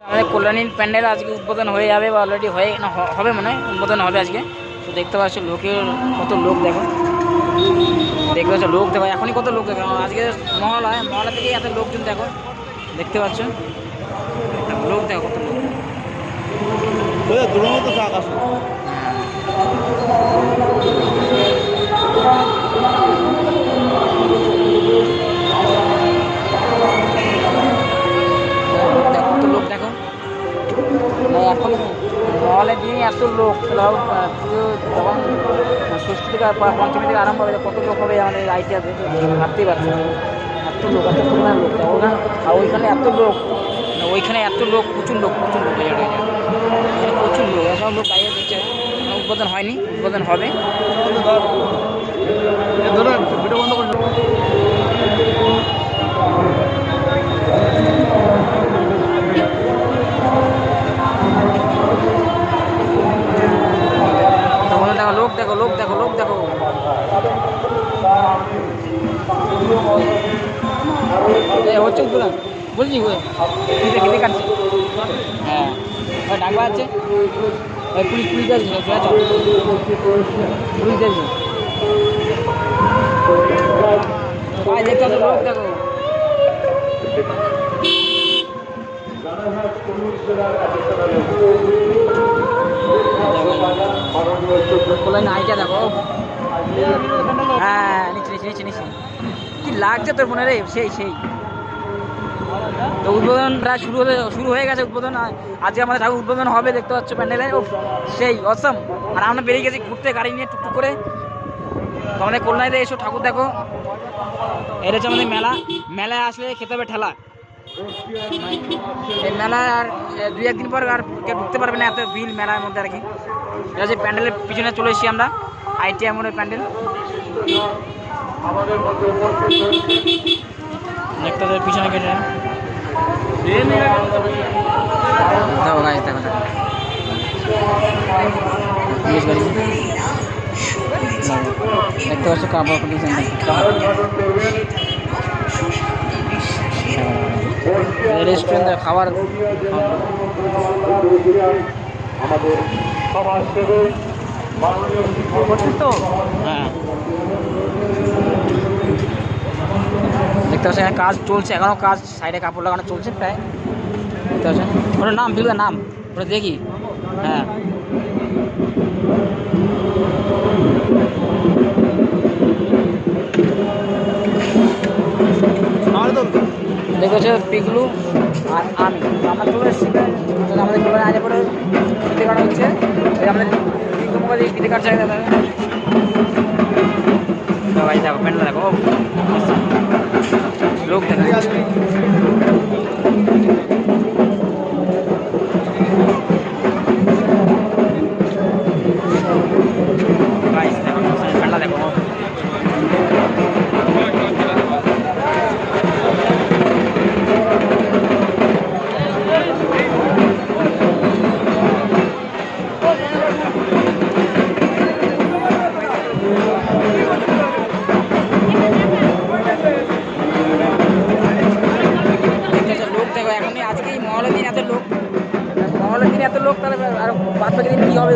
আমাদের কল্যাণীর প্যান্ডেল আজকে উদ্বোধন হয়ে যাবে বা অলরেডি হয়ে না হবে, মানে উদ্বোধন হবে আজকে। তো দেখতে পাচ্ছ লোকের কত লোক, দেখো দেখতে পাচ্ছ লোক, দেখো এখনই কত লোক, দেখো আজকে মহলা থেকেই এত লোকজন দেখো, দেখতে পাচ্ছ লোক, দেখো কত লোক। কত লোক দেখো, এখন মহলের দিনে এত লোক, পুজো যখন ষষ্ঠী থেকে পঞ্চমী থেকে আরম্ভ হবে কত লোক হবে আমাদের আইটিআতে ভাবতেই পারছি। এত লোক, এত পরিমাণ লোক, আর ওইখানে এত লোক, ওইখানে এত লোক, প্রচুর লোক প্রচুর লোক এসব লোক বাইরে দিচ্ছে। উদ্বোধন হয়নি, উদ্বোধন হবে। লোক দেখো, লোক দেখো, লোক দেখো, হচ্ছে উদ্বোধন বলছি, খেতে কাটছে। হ্যাঁ ওই ডাকবা আছে, ওই পুলিশ যাচ্ছে, পুলিশ যাচ্ছে ভাই, দেখতে পাচ্ছ লোক দেখো। আইটা দেখো, হ্যাঁ নিচ্ছি কি লাগছে তোর মনে রে, সেই তো উদ্বোধন প্রায় শুরু হয়ে গেছে। উদ্বোধন আজকে আমাদের ঠাকুর উদ্বোধন হবে, দেখতে পাচ্ছ প্যান্ডেলে, সেই অসম। আর আমরা বেরিয়ে গেছি ঘুরতে গাড়ি নিয়ে টুকটুক করে। আমাদের কল্যাণীতে এসো ঠাকুর দেখো, এটা হচ্ছে আমাদের মেলায় আসলে খেতে হবে ঠেলা। এই মেলা আর 2-1 দিন পর আর কেউ ঢুকতে পারবে না, এত ভিড় মেলার মধ্যে আর কি। এটা হচ্ছে প্যান্ডেলের পিছনে চলে এসেছি আমরা, আইটিআই মোড়ের প্যান্ডেল। দেখতে হবে পিছনে কেটে দেখো গাছ, দেখো দেখতে পাচ্ছ কাপড় রেস্টুরেন্ট খাবার। তো হ্যাঁ দেখতে পাচ্ছেন কাজ চলছে এখনো, কাজ সাইডে কাপড় লাগানো চলছে প্রায়। দেখতে পাচ্ছেন ওটার নাম, বিলুদার নাম ওটা দেখি। হ্যাঁ দেখেছে পিগলু আর আমি, আমরা চলে এসেছি আমাদের দোকানে আগে পরে ফিতে কাটা হচ্ছে। আমাদের ফিতে কাটছে ভাই, দেখো প্যান্ডেল দেখো, লোক দেখা প্যান্ডেল দেখো। এখনই আজকেই মহলের দিন এত লোক, তাহলে আর বাদ বাকি দিন কী হবে।